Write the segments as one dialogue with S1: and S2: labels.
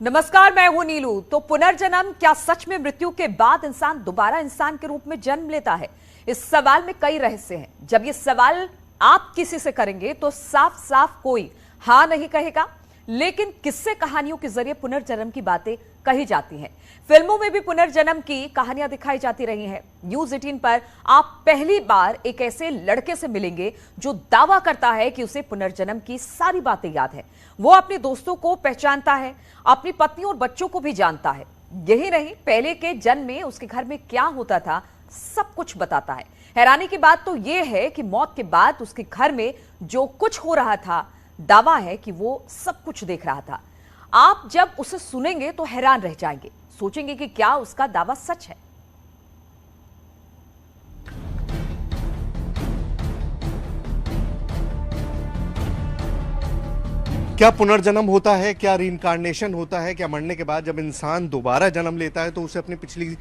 S1: नमस्कार, मैं हूं नीलू। तो पुनर्जन्म क्या सच में मृत्यु के बाद इंसान दोबारा इंसान के रूप में जन्म लेता है? इस सवाल में कई रहस्य हैं। जब ये सवाल आप किसी से करेंगे तो साफ साफ कोई हाँ नहीं कहेगा, लेकिन किस्से कहानियों के जरिए पुनर्जन्म की बातें कही जाती हैं। फिल्मों में भी पुनर्जन्म की कहानियां दिखाई जाती रही हैं। न्यूज 18 पर आप पहली बार एक ऐसे लड़के से मिलेंगे जो दावा करता है कि उसे पुनर्जन्म की सारी बातें याद है। वो अपने दोस्तों को पहचानता है, अपनी पत्नी और बच्चों को भी जानता है। यही नहीं, पहले के जन्म में उसके घर में क्या होता था सब कुछ बताता है। हैरानी की बात तो यह है कि मौत के बाद उसके घर में जो कुछ हो रहा था, दावा है कि वो सब कुछ देख रहा था। आप जब उसे सुनेंगे तो हैरान रह जाएंगे, सोचेंगे कि क्या उसका दावा सच है।
S2: क्या पुनर्जन्म होता है? क्या रीइंकार्नेशन होता है? क्या मरने के बाद जब इंसान दोबारा जन्म लेता है तो उसे अपनी पिछली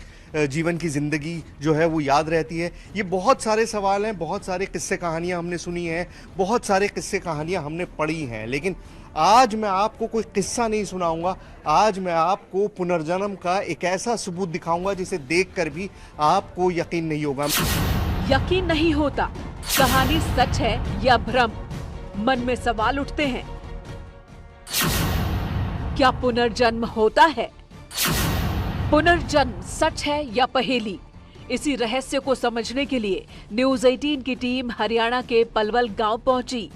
S2: जीवन की जिंदगी जो है वो याद रहती है? ये बहुत सारे सवाल हैं, बहुत सारे किस्से कहानियां हमने सुनी हैं, बहुत सारे किस्से कहानियां हमने पढ़ी हैं, लेकिन आज मैं आपको कोई किस्सा नहीं सुनाऊंगा। आज मैं आपको पुनर्जन्म का एक ऐसा सबूत दिखाऊंगा जिसे देखकर भी आपको यकीन नहीं होगा।
S3: यकीन नहीं होता, कहानी सच है या भ्रम? मन में सवाल उठते हैं। क्या पुनर्जन्म होता है? पुनर्जन्म सच है या पहेली? इसी रहस्य को समझने के लिए न्यूज 18 की टीम हरियाणा के पलवल गांव पहुंची।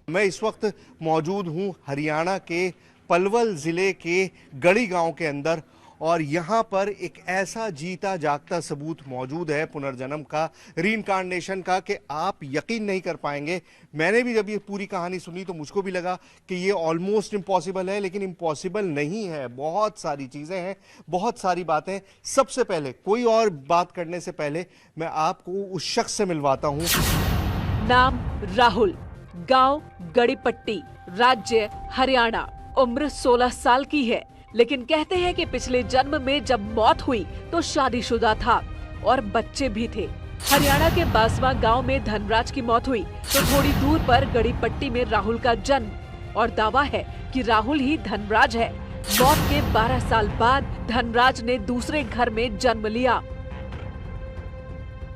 S2: मैं इस वक्त मौजूद हूं हरियाणा के पलवल जिले के गढ़ी गांव के अंदर, और यहाँ पर एक ऐसा जीता जागता सबूत मौजूद है पुनर्जन्म का, रीइंकार्नेशन का, कि आप यकीन नहीं कर पाएंगे। मैंने भी जब ये पूरी कहानी सुनी तो मुझको भी लगा कि ये ऑलमोस्ट इम्पॉसिबल है, लेकिन इम्पॉसिबल नहीं है। बहुत सारी चीज़ें हैं, बहुत सारी बातें। सबसे पहले, कोई और बात करने से पहले, मैं आपको उस शख्स से मिलवाता हूँ।
S3: नाम राहुल, गांव गड़ीपट्टी, राज्य हरियाणा, उम्र 16 साल की है। लेकिन कहते हैं कि पिछले जन्म में जब मौत हुई तो शादीशुदा था और बच्चे भी थे। हरियाणा के बासवा गांव में धनराज की मौत हुई तो थोड़ी दूर पर गड़ीपट्टी में राहुल का जन्म, और दावा है कि राहुल ही धनराज है। मौत के 12 साल बाद धनराज ने दूसरे घर में जन्म लिया।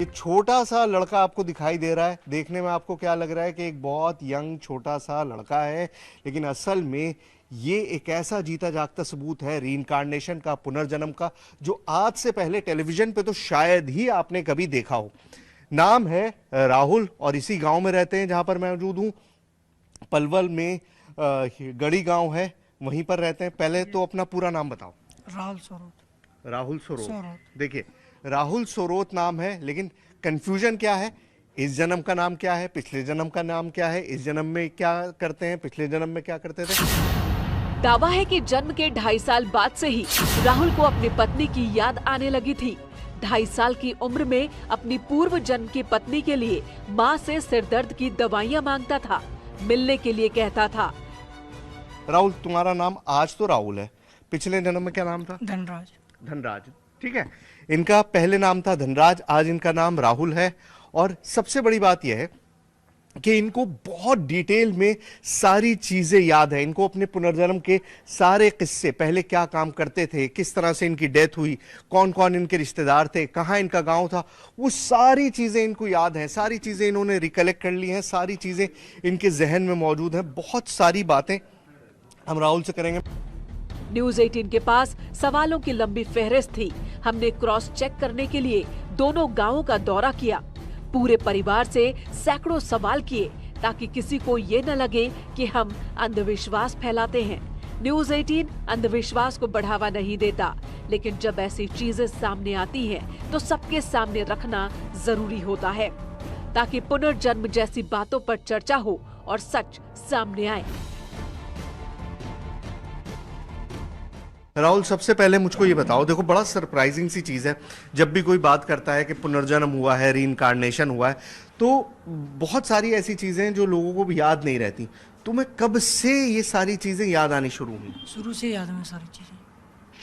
S2: एक छोटा सा लड़का आपको दिखाई दे रहा है। देखने में आपको क्या लग रहा है कि एक बहुत यंग छोटा सा लड़का है, लेकिन असल में ये एक ऐसा जीता जागता सबूत है रीइंकार्नेशन का, पुनर्जन्म का, जो आज से पहले टेलीविजन पे तो शायद ही आपने कभी देखा हो। नाम है राहुल और इसी गांव में रहते हैं जहां पर मैं मौजूद हूं। पलवल में गढ़ी गांव है, वहीं पर रहते हैं। पहले तो अपना पूरा नाम बताओ।
S4: राहुल सोरोत।
S2: राहुल सोरोत। देखिए, राहुल सोरोत नाम है, लेकिन कंफ्यूजन क्या है? इस जन्म का नाम क्या है, पिछले जन्म का नाम क्या है, इस जन्म में क्या करते हैं, पिछले जन्म में क्या करते थे।
S3: दावा है कि जन्म के 2.5 साल बाद से ही राहुल को अपनी पत्नी की याद आने लगी थी। 2.5 साल की उम्र में अपनी पूर्व जन्म की पत्नी के लिए माँ से सिरदर्द की दवाइयाँ मांगता था, मिलने के लिए कहता था।
S2: राहुल, तुम्हारा नाम आज तो राहुल है, पिछले जन्म में क्या नाम था?
S4: धनराज।
S2: धनराज, ठीक है। इनका पहले नाम था धनराज, आज इनका नाम राहुल है। और सबसे बड़ी बात यह है कि इनको बहुत डिटेल में सारी चीजें याद है। इनको अपने पुनर्जन्म के सारे किस्से, पहले क्या काम करते थे, किस तरह से इनकी डेथ हुई, कौन कौन इनके रिश्तेदार थे, कहाँ इनका गांव था, वो सारी चीजें इनको याद हैं। सारी चीजें इन्होंने रिकलेक्ट कर ली हैं, सारी चीजें इनके जहन में मौजूद हैं। बहुत सारी बातें हम राहुल से करेंगे।
S3: न्यूज 18 के पास सवालों की लंबी फहरिस्त थी। हमने क्रॉस चेक करने के लिए दोनों गांवों का दौरा किया, पूरे परिवार से सैकड़ों सवाल किए, ताकि किसी को ये न लगे कि हम अंधविश्वास फैलाते हैं। न्यूज 18 अंधविश्वास को बढ़ावा नहीं देता, लेकिन जब ऐसी चीजें सामने आती हैं तो सबके सामने रखना जरूरी होता है, ताकि पुनर्जन्म जैसी बातों पर चर्चा हो और सच सामने आए।
S2: राहुल, सबसे पहले मुझको ये बताओ, देखो बड़ा सरप्राइजिंग सी चीज़ है, जब भी कोई बात करता है कि पुनर्जन्म हुआ है, रीइंकार्नेशन हुआ है, तो बहुत सारी ऐसी चीज़ें जो लोगों को भी याद नहीं रहती। तुम्हें कब से ये सारी चीज़ें याद आनी शुरू हुई?
S4: शुरू से याद है सारी चीजें।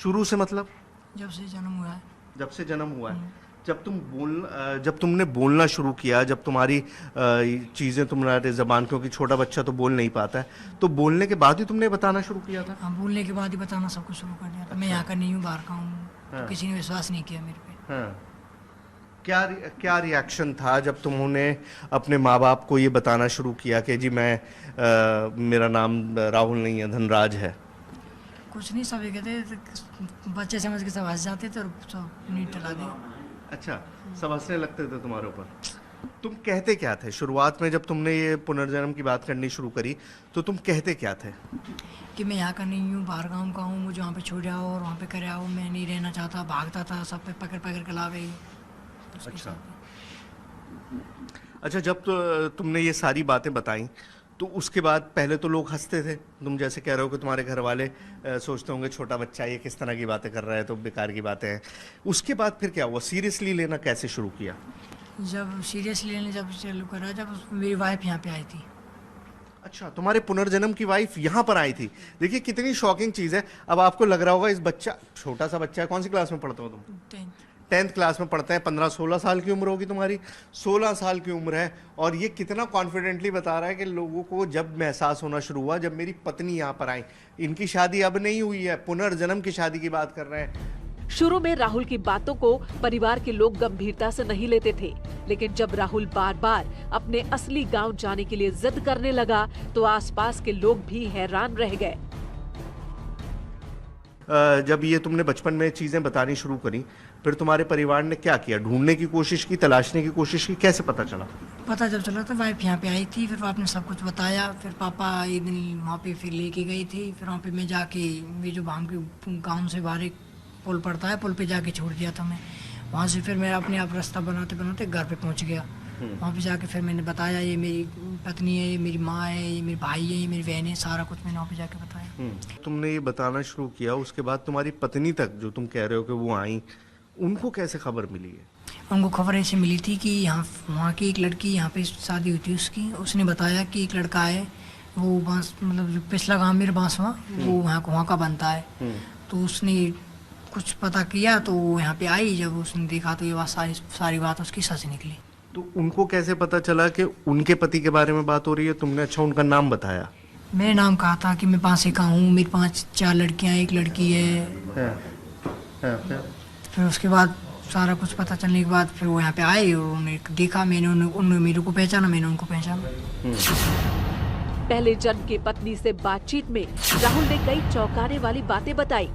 S2: शुरू से मतलब?
S4: जब से जन्म हुआ है।
S2: जब से जन्म हुआ है। जब तुमने बोलना शुरू किया, जब तुम्हारी चीजें तुम्हारे जबान, क्योंकि छोटा बच्चा तो बोल नहीं पाता है, तो बोलने के बाद ही तुमने बताना शुरू किया था?
S4: हाँ, बोलने के बाद ही बताना सब कुछ शुरू कर दिया था। मैं यहाँ का नहीं हूँ, बाहर का हूँ।
S2: हाँ।
S4: तो किसी ने विश्वास नहीं किया मेरे पे।
S2: हाँ। क्या रिएक्शन था जब तुमने अपने माँ बाप को ये बताना शुरू किया कि जी मेरा नाम राहुल नहीं है, धनराज है?
S4: कुछ नहीं, सब ये कहते बच्चे समझ के सब हंस जाते थे और सब नीट टला दिया।
S2: अच्छा, सब हंसने लगते थे तुम्हारे ऊपर। तुम कहते क्या थे शुरुआत में जब तुमने ये पुनर्जन्म की बात करनी शुरू करी? तो तुम कहते क्या थे?
S4: कि मैं यहाँ का नहीं हूँ, बाहर गाँव का हूँ, मुझे वहाँ पे छोड़ आओ और वहाँ पे कर आओ, मैं नहीं रहना चाहता। भागता था, सब पे पकड़ पकड़ के लावे।
S2: अच्छा, जब तुमने ये सारी बातें बताई तो उसके बाद पहले तो लोग हंसते थे, तुम जैसे कह रहे हो कि तुम्हारे घर वाले सोचते होंगे छोटा बच्चा ये किस तरह की बातें कर रहा है, तो बेकार की बातें हैं। उसके बाद फिर क्या हुआ? सीरियसली लेना कैसे शुरू किया?
S4: जब सीरियसली लेने जब चालू करा, जब मेरी वाइफ यहाँ पे आई थी।
S2: अच्छा, तुम्हारे पुनर्जन्म की वाइफ यहाँ पर आई थी। देखिए कितनी शॉकिंग चीज़ है। अब आपको लग रहा होगा इस बच्चा, छोटा सा बच्चा है, कौन सी क्लास में पढ़ते हो तुम? 10th क्लास में पढ़ते हैं। 15-16 साल की उम्र होगी तुम्हारी, 16 साल की उम्र है। और ये कितना कॉन्फिडेंटली बता रहा है कि लोगों को जब महसास होना शुरू हुआ, जब मेरी पत्नी यहाँ पर आई, इनकी शादी अब नहीं हुई है, पुनर्जन्म की शादी की बात कर रहे हैं।
S3: शुरू में राहुल की बातों को परिवार के लोग गंभीरता से नहीं लेते थे, लेकिन जब राहुल बार बार अपने असली गांव जाने के लिए जिद करने लगा तो आसपास के लोग भी हैरान रह गए।
S2: जब ये तुमने बचपन में चीजें बतानी शुरू करी, फिर तुम्हारे परिवार ने क्या किया? ढूंढने की कोशिश की, तलाशने की कोशिश की? कैसे पता चला?
S4: पता जब चला तो वाइफ यहाँ पे आई थी, फिर आपने सब कुछ बताया। फिर पापा एक दिन वहाँ पे फिर लेके गई थी। फिर वहाँ पे मैं जाके, वे जो भाम के गाँव से बाहर एक पुल पड़ता है, पुल पे जाके छोड़ दिया था मैं। वहाँ से फिर मैं अपने आप रास्ता बनाते बनाते घर पे पहुँच गया। वहाँ पे जाके फिर मैंने बताया ये मेरी पत्नी है, ये मेरी माँ है, ये मेरे भाई है, ये मेरी बहन है, सारा कुछ मैंने वहाँ पे जाके बताया।
S2: तुमने ये बताना शुरू किया, उसके बाद तुम्हारी पत्नी तक जो तुम कह रहे हो कि वो आई, उनको कैसे खबर मिली है?
S4: उनको खबर ऐसे मिली थी कि यहाँ वहाँ की एक लड़की, यहाँ पे शादी हुई थी उसकी, उसने बताया कि एक लड़का है, वो बांस मतलब जो पिछला गाँव मेरे बांसवा, वो वहाँ का बनता है। तो उसने कुछ पता किया तो वो यहाँ पे आई। जब उसने देखा तो ये बात सारी बात उसकी सच निकली।
S2: तो उनको कैसे पता चला कि उनके पति के बारे में बात हो रही है? तुमने अच्छा उनका नाम बताया?
S4: मेरे नाम कहा था कि मैं पाँच का हूँ, मेरी 5-4 लड़कियाँ, एक लड़की है। फिर उसके बाद सारा कुछ पता चलने के बाद फिर वो यहाँ पे आए और उन्हें देखा। उन्होंने मेरे को पहचाना, मैंने उनको पहचाना।
S3: पहले जन्म की पत्नी से बातचीत में राहुल ने कई चौंकाने वाली बातें बताई।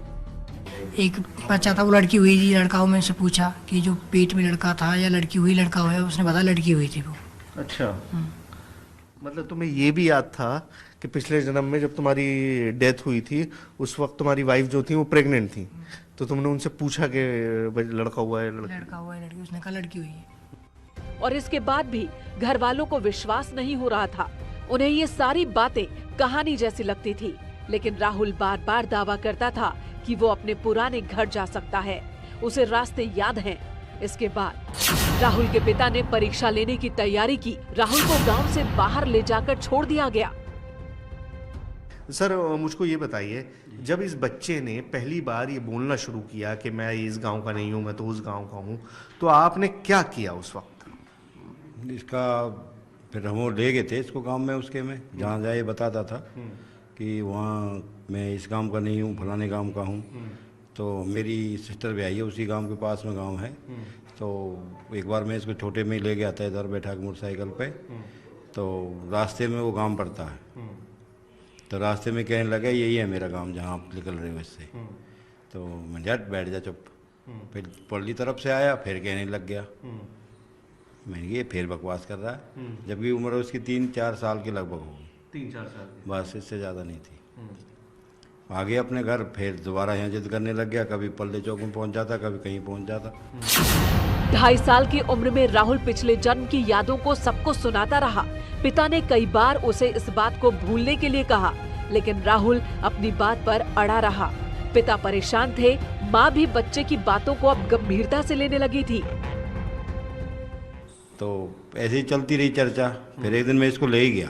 S4: एक बच्चा था, वो लड़की हुई थी, लड़का हो। मैं उससे पूछा कि जो पेट में लड़का था या लड़की हुई लड़का हुआ, उसने बताया लड़की हुई थी वो।
S2: अच्छा, मतलब तुम्हें ये भी याद था कि पिछले जन्म में जब तुम्हारी डेथ हुई थी, उस वक्त तुम्हारी वाइफ जो थी वो प्रेग्नेंट थी, तो तुमने उनसे पूछा कि लड़का हुआ है
S4: लड़की? उसने कहा लड़की हुई है।
S3: और इसके बाद भी घर वालों को विश्वास नहीं हो रहा था। उन्हें ये सारी बातें कहानी जैसी लगती थी, लेकिन राहुल बार बार दावा करता था कि वो अपने पुराने घर जा सकता है, उसे रास्ते याद हैं। इसके बाद राहुल के पिता ने परीक्षा लेने की तैयारी की। राहुल को गांव से बाहर ले जाकर छोड़ दिया गया।
S2: सर, मुझको ये बताइए, जब इस बच्चे ने पहली बार ये बोलना शुरू किया कि मैं इस गांव का नहीं हूँ, मैं तो उस गांव का हूँ, तो आपने क्या किया उस वक्त?
S5: इसका फिर हम ले गए थे इसको गांव में, उसके में जहाँ जाए बताता था कि वहाँ मैं इस गांव का नहीं हूँ, फलाने गांव का हूँ। तो मेरी सिस्टर भी आई है, उसी गांव के पास में गांव है। तो एक बार मैं इसको छोटे में ले गया था इधर बैठा के मोटरसाइकिल पे, तो रास्ते में वो गांव पड़ता है। तो रास्ते में कहने लगा यही है मेरा गांव जहाँ आप निकल रहे हो इससे। तो मैं जट बैठ जा चुप। फिर पल्ली तरफ से आया, फिर कहने लग गया। मैंने ये फिर बकवास कर रहा है, जबकि उम्र उसकी 3-4 साल की लगभग होगी।
S2: 3-4 साल?
S5: बस, इससे ज़्यादा नहीं थी। आ गया अपने घर, फिर दोबारा यहाँ जिद करने लग गया। कभी पल्ले चौक में पहुँच जाता, कभी कहीं पहुँच जाता।
S3: 2.5 साल की उम्र में राहुल पिछले जन्म की यादों को सबको सुनाता रहा। पिता ने कई बार उसे इस बात को भूलने के लिए कहा, लेकिन राहुल अपनी बात पर अड़ा रहा। पिता परेशान थे, माँ भी बच्चे की बातों को अब गंभीरता से लेने लगी थी।
S5: तो ऐसे ही चलती रही चर्चा। फिर एक दिन मैं इसको ले ही गया।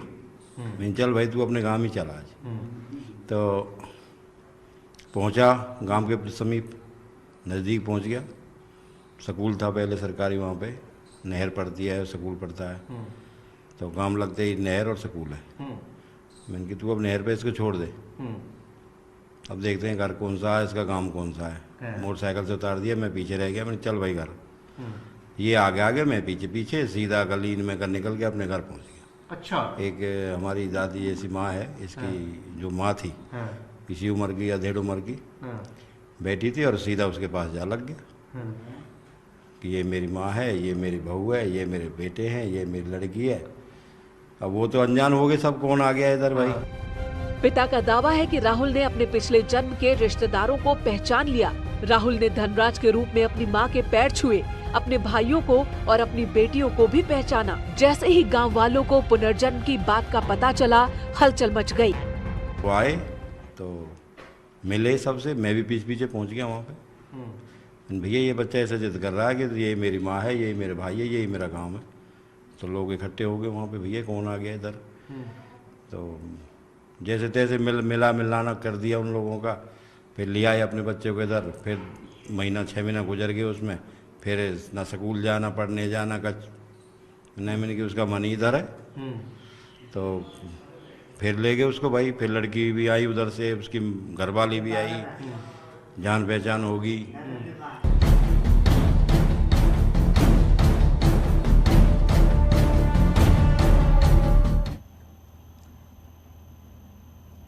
S5: मैं चल भाई तू अपने गांव ही चला आज। तो पहुंचा गांव के समीप, नज़दीक पहुंच गया। स्कूल था पहले सरकारी, वहाँ पे नहर पड़ती है, स्कूल पड़ता है। तो काम लगते ही नहर और स्कूल है। मैंने कि तू अब नहर पे इसको छोड़ दे, अब देखते हैं घर कौन सा है, इसका काम कौन सा है। मोटरसाइकिल से उतार दिया, मैं पीछे रह गया। मैंने चल भाई घर। ये आगे आगे, मैं पीछे पीछे, सीधा गली में कर निकल के अपने घर पहुँच गया।
S2: अच्छा।
S5: एक हमारी दादी जैसी माँ है, इसकी जो माँ थी इसी उम्र की या 1.5 उम्र की बैठी थी, और सीधा उसके पास जा लग गया कि ये मेरी माँ है, ये मेरी बहू है, ये मेरे बेटे हैं, ये मेरी लड़की है। अब वो तो अनजान हो गए सब, कौन आ गया इधर भाई।
S3: पिता का दावा है कि राहुल ने अपने पिछले जन्म के रिश्तेदारों को पहचान लिया। राहुल ने धनराज के रूप में अपनी मां के पैर छुए, अपने भाइयों को और अपनी बेटियों को भी पहचाना। जैसे ही गांव वालों को पुनर्जन्म की बात का पता चला, हलचल मच गई।
S5: वो आए तो मिले सबसे, मैं भी पीछे पीछे पहुंच गया वहाँ पे। भैया ये बच्चा ऐसा जिद कर रहा है कि ये मेरी माँ है, ये मेरे भाई है, यही मेरा गाँव है। तो लोग इकट्ठे हो गए वहाँ पे, भैया कौन आ गया इधर। तो जैसे तैसे मिलाना कर दिया उन लोगों का। फिर लिया है अपने बच्चे को इधर। फिर 6 महीना गुजर गए उसमें। फिर ना स्कूल जाना, पढ़ने जाना का नहीं, मैंने कि उसका मन ही इधर है। तो फिर ले गए उसको भाई। फिर लड़की भी आई उधर से, उसकी घरवाली भी आई, जान पहचान होगी।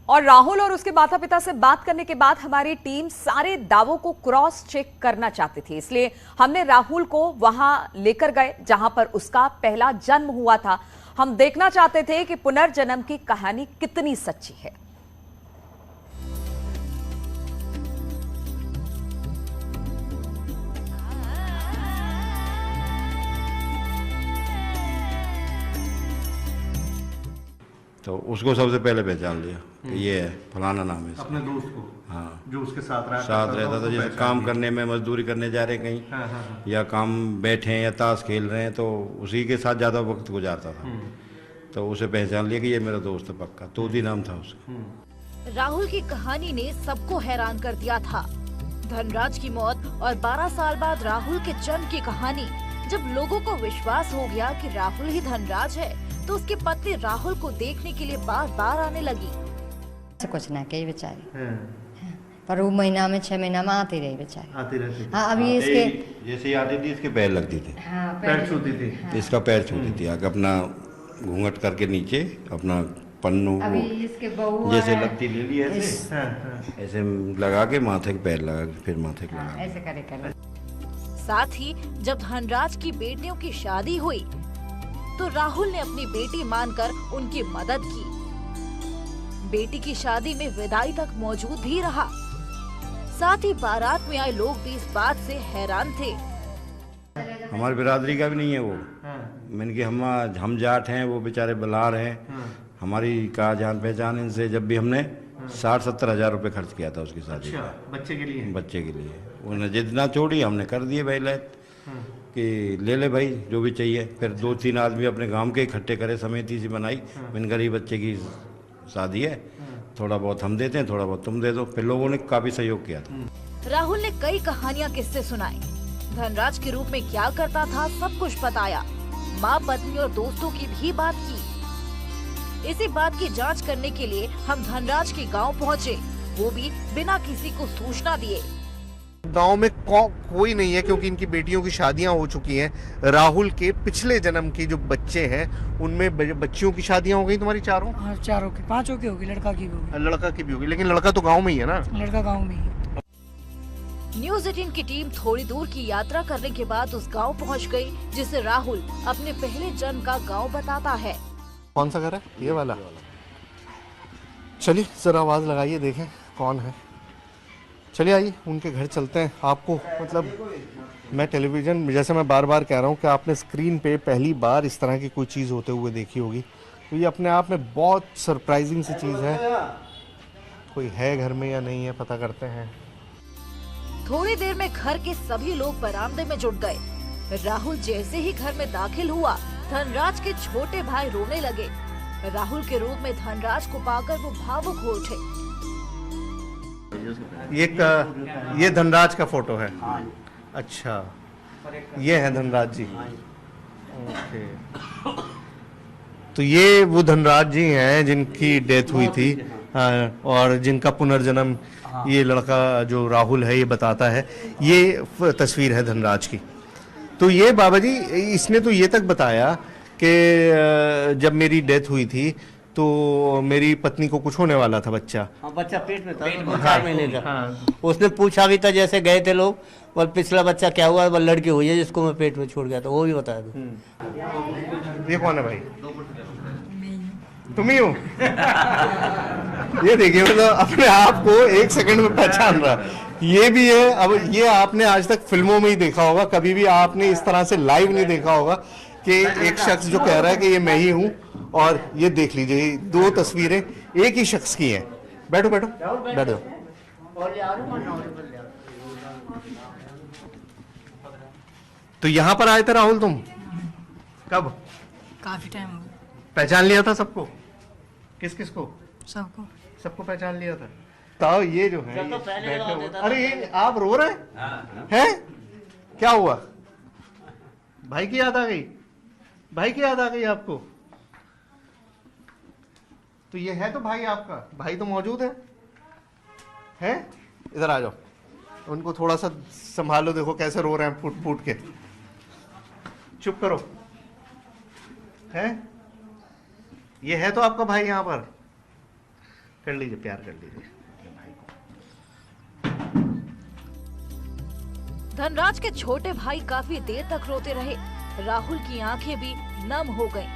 S1: और राहुल और उसके माता पिता से बात करने के बाद हमारी टीम सारे दावों को क्रॉस चेक करना चाहती थी, इसलिए हमने राहुल को वहां लेकर गए जहां पर उसका पहला जन्म हुआ था। हम देखना चाहते थे कि पुनर्जन्म की कहानी कितनी सच्ची है।
S5: तो उसको सबसे पहले पहचान लिया कि ये है फलाना नाम है इसका।
S2: अपने दोस्त को?
S5: हाँ,
S2: जो उसके साथ
S5: रहता था। जैसे काम करने में, मजदूरी करने जा रहे कहीं, या काम बैठे हैं या ताश खेल रहे हैं, तो उसी के साथ ज़्यादा वक्त गुजारता था। तो उसे पहचान लिया कि ये मेरा दोस्त है पक्का। तोती नाम था उसका।
S6: राहुल की कहानी ने सबको हैरान कर दिया था। धनराज की मौत और 12 साल बाद राहुल के जन्म की कहानी। जब लोगों को विश्वास हो गया कि राहुल ही धनराज है, तो उसकी पत्नी राहुल को देखने के लिए बार बार आने लगी।
S7: कुछ ना कही बेचारी, पर वो महीना में 6 महीना में आती रही बेचारी।
S2: आती रहती।
S7: हाँ, अभी इसके
S5: जैसे ही आती थी इसके पैर लगती थी।
S7: हाँ,
S2: पैर छूती थी।
S5: इसका पैर छूती थी आगे, अपना घूंघट करके नीचे अपना पन्नू
S7: अभी इसके बहू
S5: जैसे
S7: है,
S5: लगती ले ली ऐसे लगा के माथे के पैर लगा के, फिर माथे के लगा
S7: ऐसे करे।
S6: साथ ही जब धनराज की बेटियों की शादी हुई, तो राहुल ने अपनी बेटी मानकर उनकी मदद की। बेटी की शादी में विदाई तक मौजूद भी रहा। साथ ही बारात में आए लोग भी इस बात से हैरान थे।
S5: हमारी बिरादरी का भी नहीं है वो। मैंने कि हम जाट हैं, वो बेचारे बलार हैं। हमारी का जान पहचान इनसे। जब भी हमने 60-70 हज़ार रुपये खर्च किया था उसकी शादी में।
S2: बच्चे के लिए?
S5: बच्चे के लिए। उन्हें जितना छोड़ी हमने कर दिए भाई लैत कि ले ले भाई जो भी चाहिए। फिर 2-3 आदमी अपने गांव के इकट्ठे करे, समिति सी बनाई। इन गरीब बच्चे की शादी है, थोड़ा बहुत हम देते हैं, थोड़ा बहुत तुम दे दो। फिर लोगों ने काफी सहयोग किया था।
S6: राहुल ने कई कहानियां किस्से सुनाए। धनराज के रूप में क्या करता था सब कुछ बताया। माँ, पत्नी और दोस्तों की भी बात की। इसी बात की जांच करने के लिए हम धनराज के गांव पहुंचे, वो भी बिना किसी को सूचना दिए।
S2: गांव में कोई नहीं है क्योंकि इनकी बेटियों की शादियां हो चुकी हैं। राहुल के पिछले जन्म के जो बच्चे हैं उनमें बच्चियों की शादियां हो गई। तुम्हारी चारों?
S4: हाँ, 4 की 5 की होगी, लड़का की भी होगी।
S2: लड़का की भी होगी, लेकिन लड़का तो गांव में ही है ना?
S4: लड़का गाँव में ही।
S6: न्यूज़ 18 की टीम थोड़ी दूर की यात्रा करने के बाद उस गांव पहुंच गई, जिसे राहुल अपने पहले जन्म का गांव बताता है।
S2: कौन सा घर है? ये वाला। चलिए जरा आवाज लगाइए, देखें कौन है। चलिए आइए उनके घर चलते हैं। आपको मतलब मैं टेलीविज़न, जैसे मैं बार बार कह रहा हूँ कि आपने स्क्रीन पे पहली बार इस तरह की कोई चीज़ होते हुए देखी होगी, तो ये अपने आप में बहुत सरप्राइजिंग सी चीज़ है। कोई है घर में या नहीं है, पता करते हैं।
S6: थोड़ी देर में घर के सभी लोग बरामदे में जुट गए। राहुल जैसे ही घर में दाखिल हुआ, धनराज के छोटे भाई रोने लगे। राहुल के रूप में धनराज को पाकर वो भावुक हो उठे।
S2: ये धनराज का फोटो है? अच्छा, ये है धनराज जी। ओके, तो ये वो धनराज जी हैं जिनकी डेथ हुई थी, हाँ, और जिनका पुनर्जन्म ये लड़का जो राहुल है ये बताता है। ये तस्वीर है धनराज की। तो ये बाबा जी, इसने तो ये तक बताया कि जब मेरी डेथ हुई थी तो मेरी पत्नी को कुछ होने वाला था, बच्चा।
S8: हाँ, बच्चा पेट में था, 4 महीने का। हाँ। उसने पूछा भी था, जैसे गए थे लोग, और पिछला बच्चा क्या हुआ, वो लड़की हुई है जिसको मैं पेट में छोड़ गया था, वो भी बताया था।
S2: ये कौन है भाई? तुम ही हो? ये देखिए, मतलब अपने आप को 1 सेकंड में पहचान रहा। ये भी है। अब ये आपने आज तक फिल्मों में ही देखा होगा, कभी भी आपने इस तरह से लाइव नहीं देखा होगा कि एक शख्स जो कह रहा है कि ये मैं ही हूं। और ये देख लीजिए, 2 तस्वीरें एक ही शख्स की हैं। बैठो बैठो बैठो। तो यहाँ पर आए थे राहुल तुम? कब?
S4: काफी टाइम हो गया।
S2: पहचान लिया था सबको? किस किस को?
S4: सबको
S2: पहचान लिया था। तो ये जो है, अरे ये आप रो रहे हैं? क्या हुआ? भाई की याद आ गई? भाई की याद आ गई आपको? तो ये है तो भाई आपका, भाई तो मौजूद है? इधर आ जाओ, उनको थोड़ा सा संभालो। देखो कैसे रो रहे हैं फूट फूट के। चुप करो। है ये है तो आपका भाई यहाँ पर? कर लीजिए, प्यार कर लीजिए भाई को।
S6: धनराज के छोटे भाई काफी देर तक रोते रहे। राहुल की आंखें भी नम हो गईं।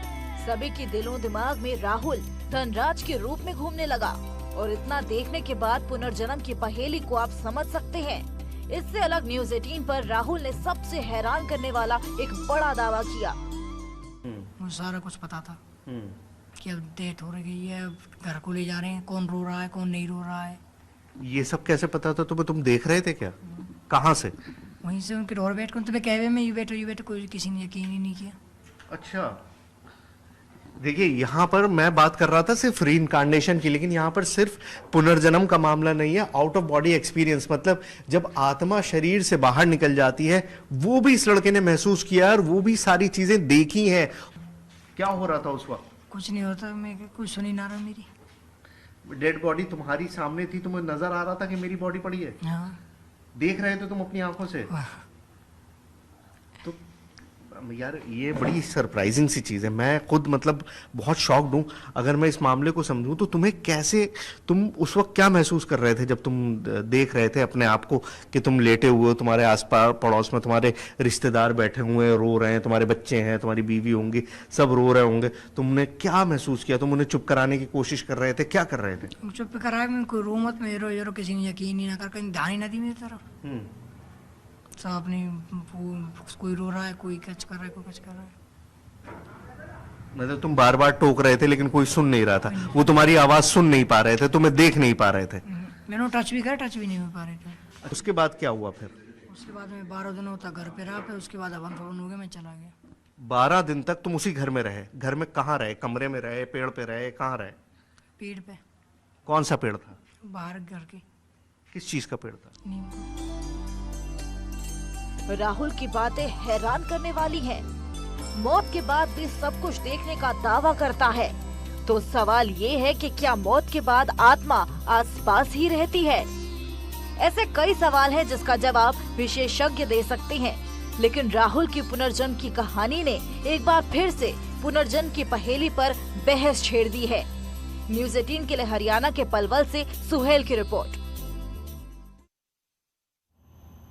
S6: सभी के दिलों दिमाग में राहुल धनराज के रूप में घूमने लगा। और इतना देखने के बाद पुनर्जन्म की पहेली को आप समझ सकते हैं। इससे अलग न्यूज़ 18 पर राहुल ने सबसे हैरान करने वाला एक बड़ा दावा किया।
S4: मुझे सारा कुछ पता था कि अब डेथ हो रही है, अब घर को ले जा रहे हैं, कौन रो रहा है कौन नहीं रो रहा है।
S2: ये सब कैसे पता था तुम्हें? तुम देख रहे थे क्या? कहाँ से?
S4: वहीं से उनके डोर बैठ कर तुम्हें कहवे में यू बैठो कोई किसी ने यकीन ही नहीं किया।
S2: अच्छा, देखिए यहाँ पर मैं बात कर रहा था सिर्फ रीइंकार्नेशन की, लेकिन यहाँ पर सिर्फ पुनर्जन्म का मामला नहीं है, आउट ऑफ बॉडी एक्सपीरियंस। मतलब जब आत्मा शरीर से बाहर निकल जाती है, वो भी इस लड़के ने महसूस किया और वो भी सारी चीजें देखी हैं। क्या हो रहा था उस वक्त?
S4: कुछ नहीं होता, मैं कुछ सुनी ना रहा। मेरी
S2: डेड बॉडी तुम्हारी सामने थी, तुम्हें नजर आ रहा था कि मेरी बॉडी पड़ी है?
S4: हाँ।
S2: देख रहे थे तुम अपनी आंखों से? तो यार ये बड़ी सरप्राइजिंग सी चीज़ है। मैं खुद मतलब बहुत शॉक्ड हूँ। अगर मैं इस मामले को समझूं तो तुम्हें कैसे, तुम उस वक्त क्या महसूस कर रहे थे जब तुम देख रहे थे अपने आप को कि तुम लेटे हुए हो, तुम्हारे आसपास पड़ोस में तुम्हारे रिश्तेदार बैठे हुए हैं, रो रहे हैं, तुम्हारे बच्चे हैं, तुम्हारी बीवी होंगी, सब रो रहे होंगे। तुमने क्या महसूस किया? तुम उन्हें चुप कराने की कोशिश कर रहे थे? क्या कर रहे थे?
S4: चुप कराया, मैं कोई रो मत, मैं रो किसी ने यकीन ही ना कर, कहीं ध्यान ही ना दी मेरी तरफ। सब अपनी, कोई रो रहा है, कोई कच कर रहा है, कोई कच कर रहा है।
S2: मतलब तुम बार बार टोक रहे थे लेकिन कोई सुन नहीं रहा था, वो तुम्हारी आवाज सुन नहीं पा रहे थे, तुम्हें देख नहीं पा रहे थे।
S4: मैंने टच भी करा, टच भी नहीं हो पा रहे थे।
S2: उसके बाद क्या हुआ फिर?
S4: उसके बाद मैं 12 दिन होता घर पे रहा, फिर उसके बाद हवन फवन हो गया, मैं चला गया।
S2: 12 दिन तक तुम उसी घर में रहे? घर में कहाँ रहे? कमरे में रहे, पेड़ पे रहे, कहाँ रहे?
S4: पेड़ पे।
S2: कौन सा पेड़ था?
S4: बाहर घर के।
S2: किस चीज का पेड़ था?
S4: नीम का।
S6: राहुल की बातें हैरान करने वाली हैं। मौत के बाद भी सब कुछ देखने का दावा करता है। तो सवाल ये है कि क्या मौत के बाद आत्मा आसपास ही रहती है? ऐसे कई सवाल हैं जिसका जवाब विशेषज्ञ दे सकते हैं। लेकिन राहुल की पुनर्जन्म की कहानी ने एक बार फिर से पुनर्जन्म की पहेली पर बहस छेड़ दी है। न्यूज़ 18 के लिए हरियाणा के पलवल से सुहेल की रिपोर्ट।